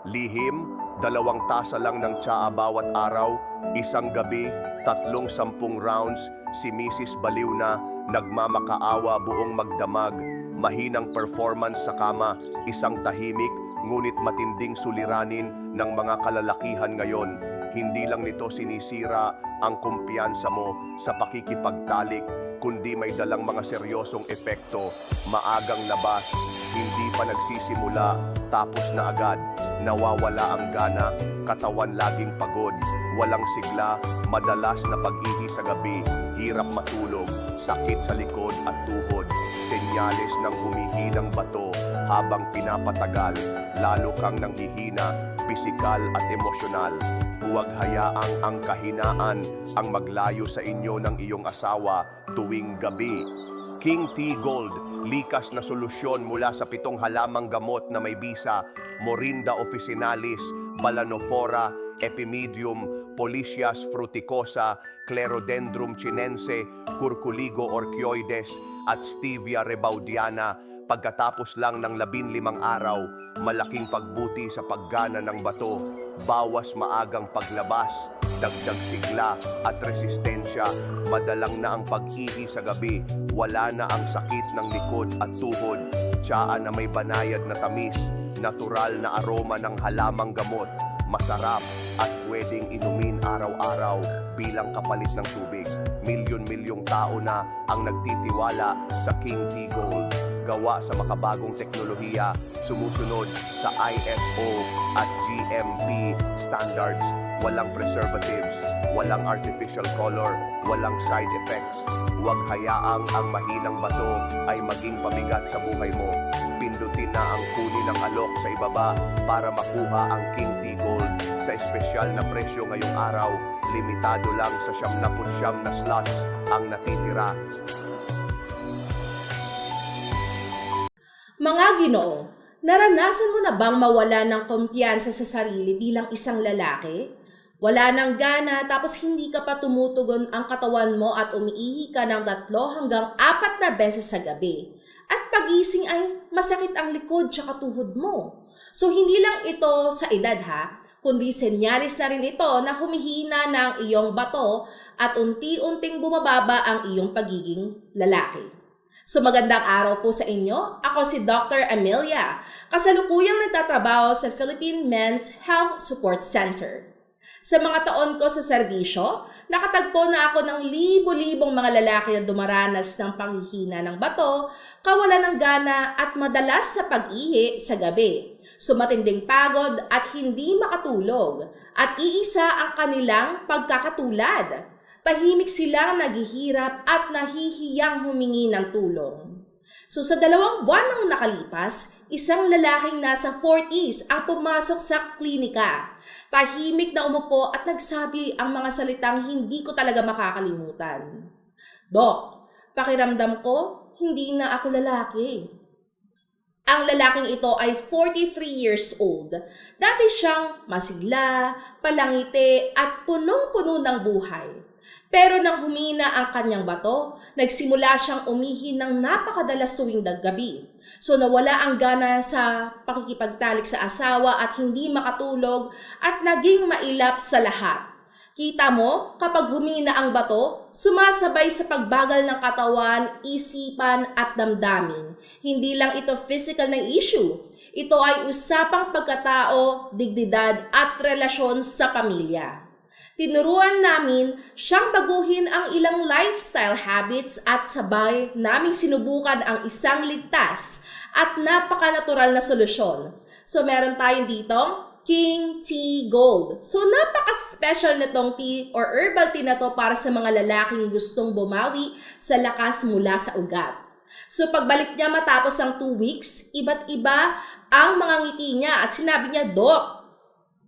Lihim, 2 tasa lang ng tsaa bawat araw, isang gabi, 30 rounds, si Mrs. Baliw na, nagmamakaawa buong magdamag, mahinang performance sa kama, isang tahimik, ngunit matinding suliranin ng mga kalalakihan ngayon. Hindi lang nito sinisira ang kumpiyansa mo sa pakikipagtalik, kundi may dalang mga seryosong epekto, maagang labas, hindi pa nagsisimula, tapos na agad, nawawala ang gana, katawan laging pagod, walang sigla, madalas na pag-ihi sa gabi, hirap matulog, sakit sa likod at tuhod, senyales ng humihinang bato habang pinapatagal, lalo kang nanghihina, pisikal at emosyonal. Huwag hayaang ang kahinaan ang maglayo sa inyo ng iyong asawa tuwing gabi. King Tea Gold, likas na solusyon mula sa 7 halamang gamot na may bisa, Morinda officinalis, Balanophora, Epimedium, Policias fruticosa, Clerodendrum chinense, Curculigo orchioides, at Stevia rebaudiana. Pagkatapos lang ng 15 araw, malaking pagbuti sa paggana ng bato, bawas maagang paglabas, dagdag sigla at resistensya, madalang na ang pag-ihi sa gabi, wala na ang sakit ng likod at tuhod, tsaa na may banayad na tamis, natural na aroma ng halamang gamot, masarap at pwedeng inumin araw-araw bilang kapalit ng tubig. Milyon-milyong tao na ang nagtitiwala sa King Tea Gold. Gawa sa makabagong teknolohiya, sumusunod sa ISO at GMP standards, walang preservatives, walang artificial color, walang side effects. Huwag hayaang ang mahinang bato ay maging pabigat sa buhay mo. Pindutin na ang kunin ng alok sa ibaba para makuha ang King Tea Gold sa espesyal na presyo ngayong araw. Limitado lang sa 79 na slots ang natitira. Mga Ginoo, naranasan mo na bang mawala ng kumpiyansa sa sarili bilang isang lalaki? Wala ng gana tapos hindi ka pa tumutugon ang katawan mo at umiihi ka ng 3 hanggang 4 na beses sa gabi. At pagising ay masakit ang likod tsaka tuhod mo. So hindi lang ito sa edad ha, kundi senyalis na rin ito na humihina ng iyong bato at unti-unting bumababa ang iyong pagiging lalaki. So magandang araw po sa inyo. Ako si Dr. Amelia, kasalukuyang nagtatrabaho sa Philippine Men's Health Support Center. Sa mga taon ko sa serbisyo, nakatagpo na ako ng libo-libong mga lalaki na dumaranas ng panghihina ng bato, kawalan ng gana at madalas sa pag-ihi sa gabi. So matinding pagod at hindi makatulog at iisa ang kanilang pagkakatulad. Tahimik silang naghihirap at nahihiyang humingi ng tulong. So sa 2 buwan nang nakalipas, isang lalaking nasa 40s ang pumasok sa klinika. Tahimik na umupo at nagsabi ang mga salitang hindi ko talaga makakalimutan. Dok, pakiramdam ko, hindi na ako lalaki. Ang lalaking ito ay 43 years old. Dati siyang masigla, palangiti at punong-puno ng buhay. Pero nang humina ang kanyang bato, nagsimula siyang umihi ng napakadalas tuwing gabi. So nawala ang gana sa pakikipagtalik sa asawa at hindi makatulog at naging mailap sa lahat. Kita mo, kapag humina ang bato, sumasabay sa pagbagal ng katawan, isipan at damdamin. Hindi lang ito physical na issue. Ito ay usapang pagkatao, dignidad at relasyon sa pamilya. Tinuruan namin siyang baguhin ang ilang lifestyle habits at sabay naming sinubukan ang isang ligtas at napaka-natural na solusyon. So meron tayong ditong King Tea Gold. So napaka-special nitong tea or herbal tea na to para sa mga lalaking gustong bumawi sa lakas mula sa ugat. So pagbalik niya matapos ang 2 weeks, iba't iba ang mga ngiti niya at sinabi niya, Dok,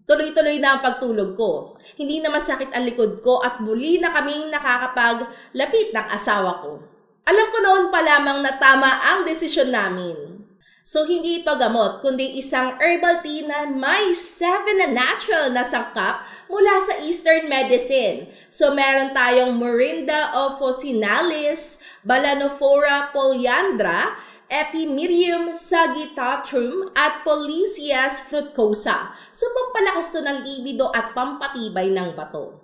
tuloy-tuloy na ang pagtulog ko. Hindi na masakit ang likod ko at muli na kaming nakakapaglapit ng asawa ko. Alam ko noon pa lamang na tama ang desisyon namin. So hindi ito gamot, kundi isang herbal tea na may 7 na natural na sangkap mula sa Eastern medicine. So meron tayong Morinda officinalis, Balanophora polyandra, Epimerium sagittarium at Policias frutcosa. So, pampalakas to ng libido at pampatibay ng bato.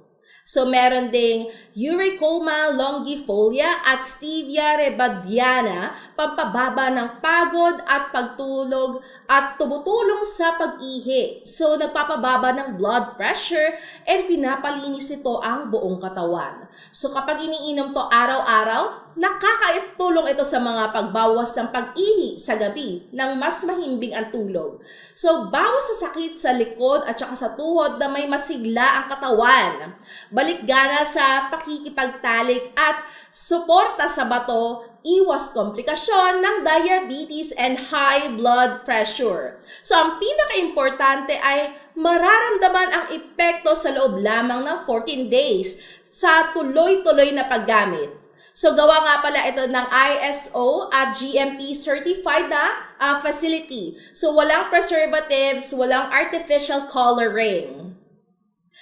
So, meron ding Eurycoma longifolia at Stevia rebaudiana, pampababa ng pagod at pagtulog at tumutulong sa pag-ihi. So, nagpapababa ng blood pressure and pinapalinis ito ang buong katawan. So, kapag iniinom to araw-araw, nakakatulong ito sa mga pagbawas ng pag-ihi sa gabi nang mas mahimbing ang tulog. So, bawas sa sakit sa likod at saka sa tuhod na may masigla ang katawan. Balikgana sa pakikipagtalik at suporta sa bato, iwas komplikasyon ng diabetes and high blood pressure. So, ang pinaka-importante ay mararamdaman ang epekto sa loob lamang ng 14 days sa tuloy-tuloy na paggamit. So, gawa nga pala ito ng ISO at GMP certified na facility. So, walang preservatives, walang artificial coloring.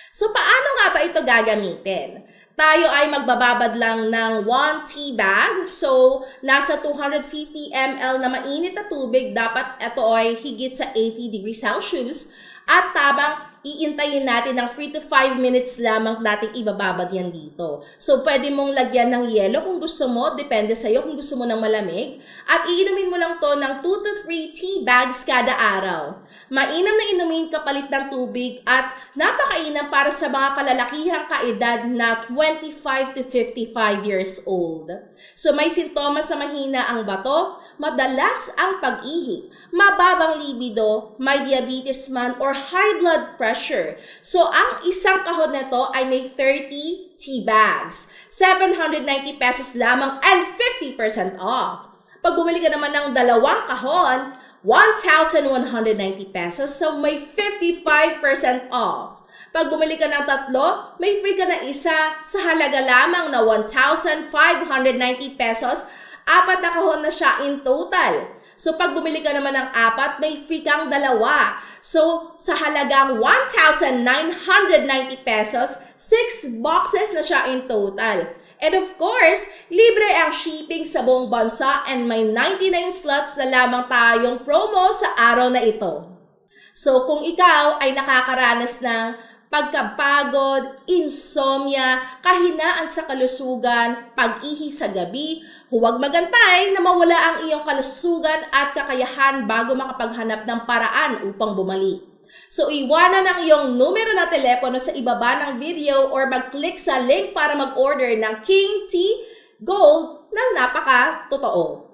So, paano nga ba ito gagamitin? Tayo ay magbababad lang ng 1 tea bag. So, nasa 250 ml na mainit na tubig, dapat ito ay higit sa 80 degrees Celsius. At tabang iintayin natin ng 3 to 5 minutes lamang nating ibababad yan dito. So, pwede mong lagyan ng yelo kung gusto mo, depende sa'yo kung gusto mo ng malamig. At iinumin mo lang to ng 2 to 3 tea bags kada araw. Mainam na inumin kapalit ng tubig at napakainam para sa mga kalalakihang kaedad na 25 to 55 years old. So, may sintomas na mahina ang bato, madalas ang pag-ihi, mababang libido, may diabetes man or high blood pressure. So, ang isang kahon nito ay may 30 tea bags. 790 pesos lamang and 50% off. Pag bumili ka naman ng dalawang kahon, 1,190 pesos. So, may 55% off. Pag bumili ka ng tatlo, may free ka na isa sa halaga lamang na 1,590 pesos. 4 na kahon na siya in total. So, pag bumili ka naman ng 4, may free kang 2. So, sa halagang 1,990 pesos, 6 boxes na siya in total. And of course, libre ang shipping sa buong bansa and may 99 slots na lamang tayong promo sa araw na ito. So, kung ikaw ay nakakaranas ng pagkapagod, insomnia, kahinaan sa kalusugan, pag-ihi sa gabi, huwag magantay na mawala ang iyong kalusugan at kakayahan bago makapaghanap ng paraan upang bumalik. So, iwanan ang iyong numero na telepono sa ibaba ng video or mag-click sa link para mag-order ng King Tea Gold na napaka-totoo.